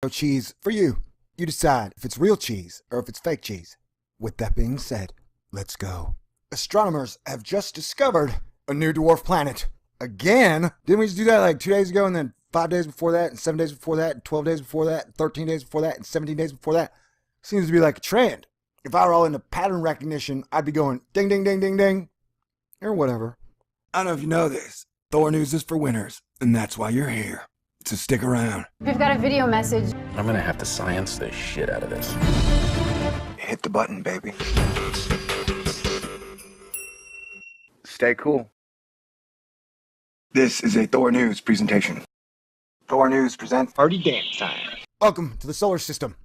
No cheese for you. You decide if it's real cheese or if it's fake cheese. With that being said, let's go. Astronomers have just discovered a new dwarf planet. Again? Didn't we just do that like 2 days ago and then 5 days before that and 7 days before that and 12 days before that and 13 days before that and 17 days before that? Seems to be like a trend. If I were all into pattern recognition, I'd be going ding, ding, ding, ding, ding. Or whatever. I don't know if you know this. Thor News is for winners, and that's why you're here. So stick around. We've got a video message. I'm gonna have to science the shit out of this. Hit the button, baby. Stay cool. This is a Thor News presentation. Thor News presents Party dance time. Welcome to the solar system.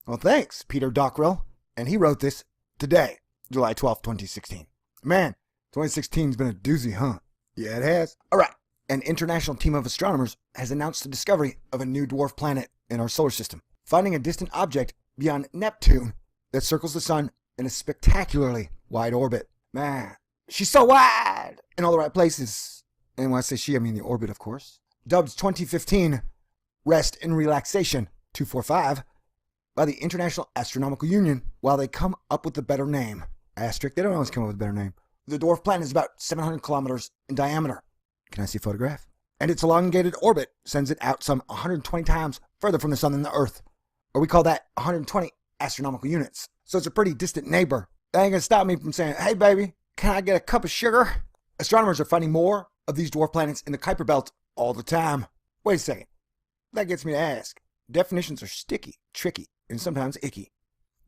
Well, thanks, Peter Dockrell. And he wrote this today, July 12th, 2016. Man, 2016's been a doozy, huh? Yeah, it has. All right. An international team of astronomers has announced the discovery of a new dwarf planet in our solar system, finding a distant object beyond Neptune that circles the sun in a spectacularly wide orbit. Man, she's so wide in all the right places. And when I say she, I mean the orbit, of course. Dubbed 2015 Rest and Relaxation 245 by the International Astronomical Union, while they come up with a better name. Asterisk, they don't always come up with a better name. The dwarf planet is about 700 kilometers in diameter. Can I see a photograph? And its elongated orbit sends it out some 120 times further from the sun than the Earth. Or we call that 120 astronomical units. So it's a pretty distant neighbor. That ain't gonna stop me from saying, hey baby, can I get a cup of sugar? Astronomers are finding more of these dwarf planets in the Kuiper Belt all the time. Wait a second. That gets me to ask. Definitions are sticky, tricky, and sometimes icky.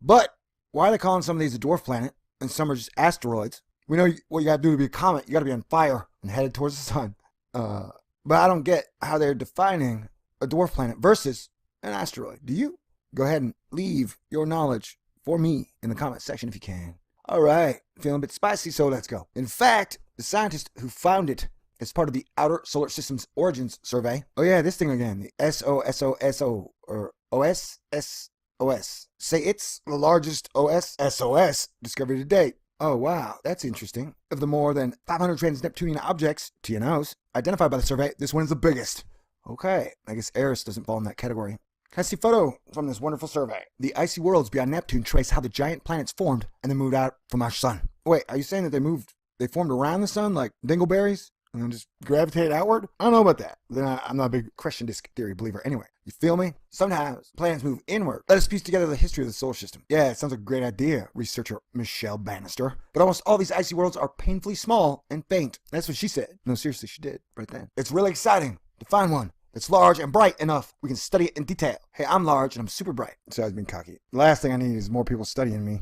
But why are they calling some of these a dwarf planet and some are just asteroids? We know what you gotta do to be a comet. You gotta be on fire and headed towards the sun. But I don't get how they're defining a dwarf planet versus an asteroid. Do you? Go ahead and leave your knowledge for me in the comment section if you can. All right, feeling a bit spicy, so let's go. In fact, the scientist who found it as part of the Outer Solar System's Origins Survey. Oh yeah, this thing again, the SOSOSO, or OSSOS. Say it's the largest osSOS discovery to date. Oh wow, that's interesting. Of the more than 500 trans-Neptunian objects, TNOs, identified by the survey, this one is the biggest. Okay, I guess Eris doesn't fall in that category. Can I see a photo from this wonderful survey? The icy worlds beyond Neptune trace how the giant planets formed and then moved out from our sun. Wait, are you saying that they formed around the sun like dingleberries and then just gravitated outward? I don't know about that. Then I'm not a big question disk theory believer anyway. You feel me? Sometimes planets move inward. Let us piece together the history of the solar system. Yeah, it sounds like a great idea, researcher Michelle Bannister. But almost all these icy worlds are painfully small and faint. That's what she said. No, seriously, she did right then. It's really exciting to find one that's large and bright enough we can study it in detail. Hey, I'm large and I'm super bright. So I was being cocky. The last thing I need is more people studying me.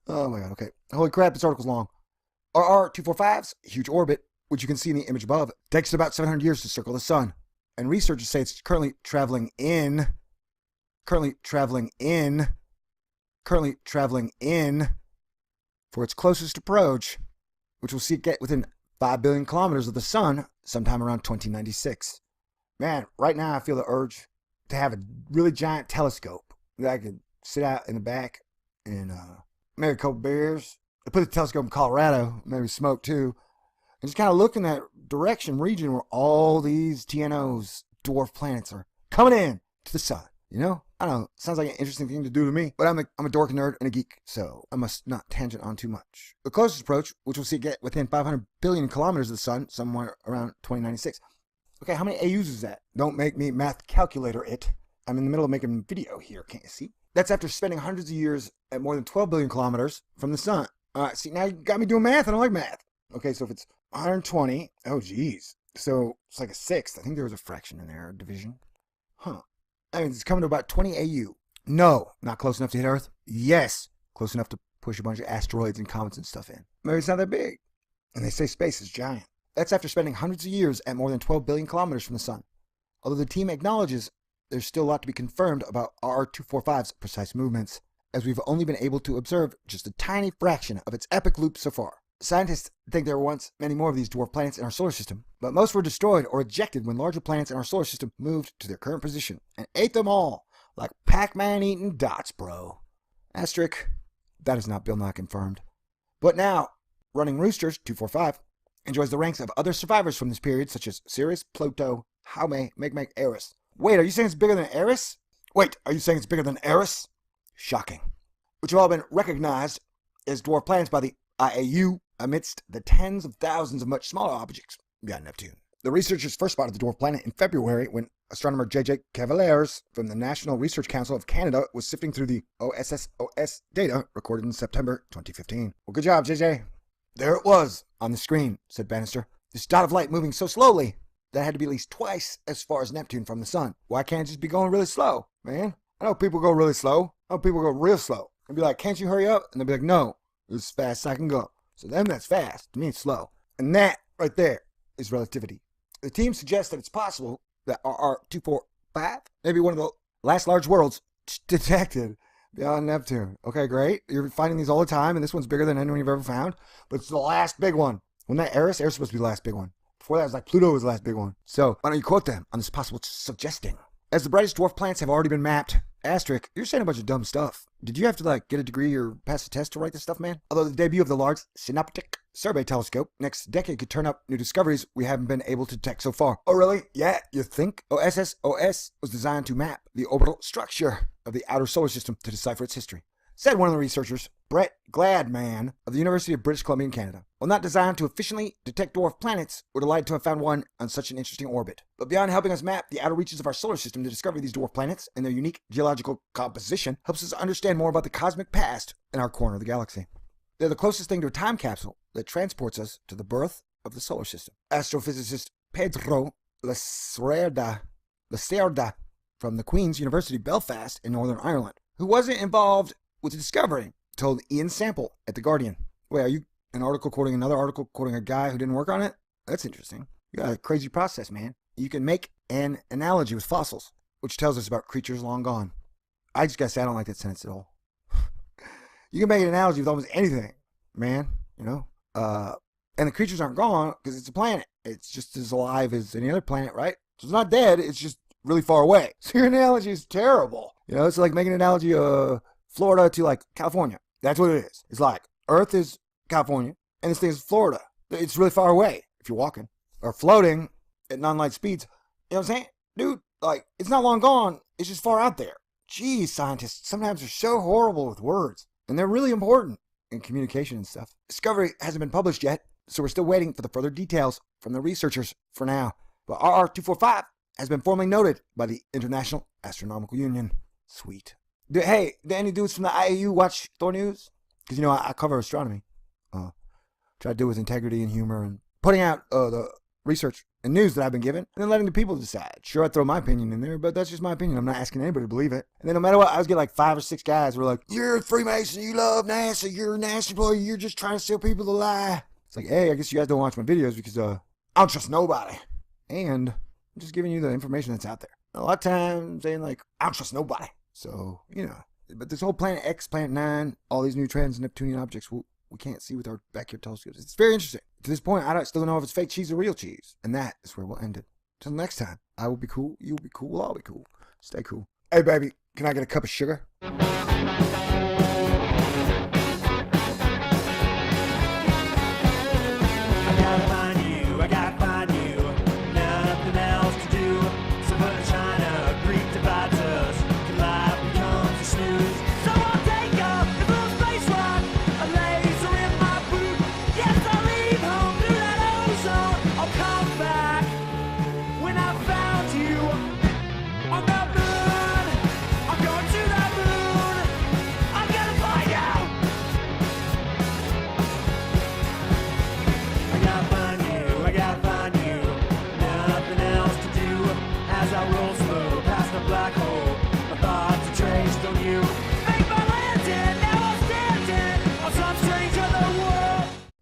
Oh my god, okay. Holy crap, this article's long. RR245's huge orbit, which you can see in the image above, takes about 700 years to circle the sun. And researchers say it's currently traveling in for its closest approach, which will see it get within 5 billion kilometers of the sun sometime around 2096. Man, right now I feel the urge to have a really giant telescope that I could sit out in the back and maybe a couple beers. I put the telescope in Colorado, maybe smoke too, and just kind of look in that region where all these TNOs, dwarf planets, are coming in to the sun. You know? I don't know. Sounds like an interesting thing to do to me, but I'm a dork, nerd, and a geek, so I must not tangent on too much. The closest approach, which will see it get within 500 billion kilometers of the sun, somewhere around 2096. Okay, how many AUs is that? Don't make me math calculator it. I'm in the middle of making a video here, can't you see? That's after spending hundreds of years at more than 12 billion kilometers from the sun. All right, see, now you got me doing math. I don't like math. Okay, so if it's 120, oh geez. So it's like a sixth. I think there was a fraction in there, a division. Huh. I mean, it's coming to about 20 AU. No, not close enough to hit Earth. Yes, close enough to push a bunch of asteroids and comets and stuff in. Maybe it's not that big. And they say space is giant. That's after spending hundreds of years at more than 12 billion kilometers from the sun. Although the team acknowledges there's still a lot to be confirmed about RR245's precise movements, as we've only been able to observe just a tiny fraction of its epic loop so far. Scientists think there were once many more of these dwarf planets in our solar system, but most were destroyed or ejected when larger planets in our solar system moved to their current position and ate them all, like Pac-Man eating dots, bro. Asterisk, that is not Bill Nye confirmed. But now, Running Roosters 245 enjoys the ranks of other survivors from this period, such as Sirius, Pluto, Jaume, Meg, Eris, Wait, are you saying it's bigger than Eris? Wait, are you saying it's bigger than Eris? Shocking. Which have all been recognized as dwarf planets by the IAU amidst the tens of thousands of much smaller objects beyond Neptune. The researchers first spotted the dwarf planet in February when astronomer J.J. Cavaliers from the National Research Council of Canada was sifting through the osSOS data recorded in September 2015. Well, good job, J.J. There it was on the screen, said Bannister. This dot of light moving so slowly that had to be at least twice as far as Neptune from the sun. Why can't it just be going really slow, man? I know people go really slow. I know people go real slow. And be like, can't you hurry up? And they'll be like, no, it's as fast as I can go. So them, that's fast. To me, it's slow. And that right there is relativity. The team suggests that it's possible that RR245 may be one of the last large worlds detected beyond Neptune. Okay, great. You're finding these all the time, and this one's bigger than anyone you've ever found. But it's the last big one. Wasn't that Eris? Eris was supposed to be the last big one. Before that, it was like Pluto was the last big one. So why don't you quote them on this possible suggesting? As the brightest dwarf planets have already been mapped, asterisk, you're saying a bunch of dumb stuff. Did you have to get a degree or pass a test to write this stuff, man? Although the debut of the Large Synoptic Survey Telescope next decade could turn up new discoveries we haven't been able to detect so far. Oh, really? Yeah, you think? osSOS was designed to map the orbital structure of the outer solar system to decipher its history, said one of the researchers, Brett Gladman of the University of British Columbia in Canada. While not designed to efficiently detect dwarf planets, we're delighted to have found one on such an interesting orbit. But beyond helping us map the outer reaches of our solar system, to discover these dwarf planets and their unique geological composition helps us understand more about the cosmic past in our corner of the galaxy. They're the closest thing to a time capsule that transports us to the birth of the solar system. Astrophysicist Pedro Lacerda from the Queen's University Belfast in Northern Ireland, who wasn't involved with the discovery, told Ian Sample at The Guardian. Wait, are you an article quoting another article quoting a guy who didn't work on it? That's interesting. You got a crazy process, man. You can make an analogy with fossils, which tells us about creatures long gone. I just gotta say, I don't like that sentence at all. You can make an analogy with almost anything, man, you know? And the creatures aren't gone because it's a planet. It's just as alive as any other planet, right? So it's not dead, it's just really far away. So your analogy is terrible. You know, it's like making an analogy of Florida to California. That's what it is. It's like Earth is California and this thing is Florida. It's really far away if you're walking or floating at non-light speeds. You know what I'm saying? Dude, it's not long gone. It's just far out there. Geez, scientists sometimes are so horrible with words. And they're really important in communication and stuff. Discovery hasn't been published yet, so we're still waiting for the further details from the researchers for now. But RR245 has been formally noted by the International Astronomical Union. Sweet. Do any dudes from the IAU watch Thor News? Because, I cover astronomy. Try to do it with integrity and humor and putting out the research and news that I've been given, and then letting the people decide. Sure, I throw my opinion in there, but that's just my opinion. I'm not asking anybody to believe it. And then no matter what, I always get 5 or 6 guys who are like, you're a Freemason, you love NASA, you're a NASA employee, you're just trying to steal people to lie. It's like, hey, I guess you guys don't watch my videos because I don't trust nobody. And I'm just giving you the information that's out there. A lot of times I'm saying I don't trust nobody. So, but this whole Planet X, Planet 9, all these new Neptunian objects we can't see with our backyard telescopes. It's very interesting. To this point, I still don't know if it's fake cheese or real cheese. And that is where we'll end it. Till next time, I will be cool, you'll be cool, we'll all be cool. Stay cool. Hey, baby, can I get a cup of sugar?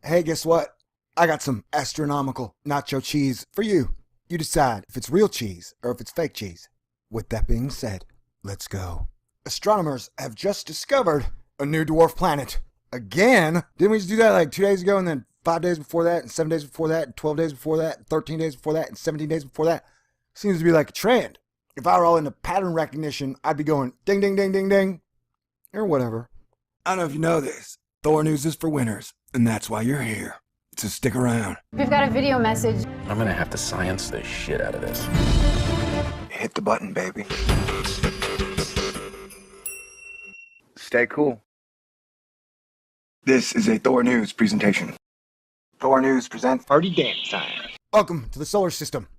Hey, guess what? I got some astronomical nacho cheese for you. You decide if it's real cheese or if it's fake cheese. With that being said, let's go. Astronomers have just discovered a new dwarf planet. Again? Didn't we just do that 2 days ago and then 5 days before that and 7 days before that and 12 days before that and 13 days before that and 17 days before that? Seems to be like a trend. If I were all into pattern recognition, I'd be going ding, ding, ding, ding, ding. Or whatever. I don't know if you know this. Thor News is for winners, and that's why you're here. So stick around. We've got a video message. I'm gonna have to science the shit out of this. Hit the button, baby. Stay cool. This is a Thor News presentation. Thor News presents Party Dance Time. Welcome to the solar system.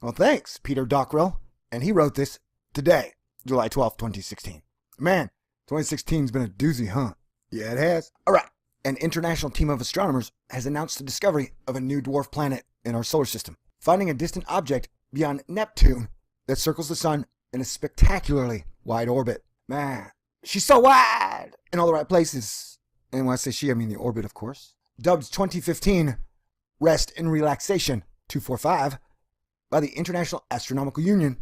Well, thanks, Peter Dockrell. And he wrote this today, July 12th, 2016. Man, 2016's been a doozy, huh? Yeah, it has. All right. An international team of astronomers has announced the discovery of a new dwarf planet in our solar system, finding a distant object beyond Neptune that circles the sun in a spectacularly wide orbit. Man, she's so wide in all the right places. And when I say she, I mean the orbit, of course. Dubbed 2015 Rest and Relaxation 245 by the International Astronomical Union.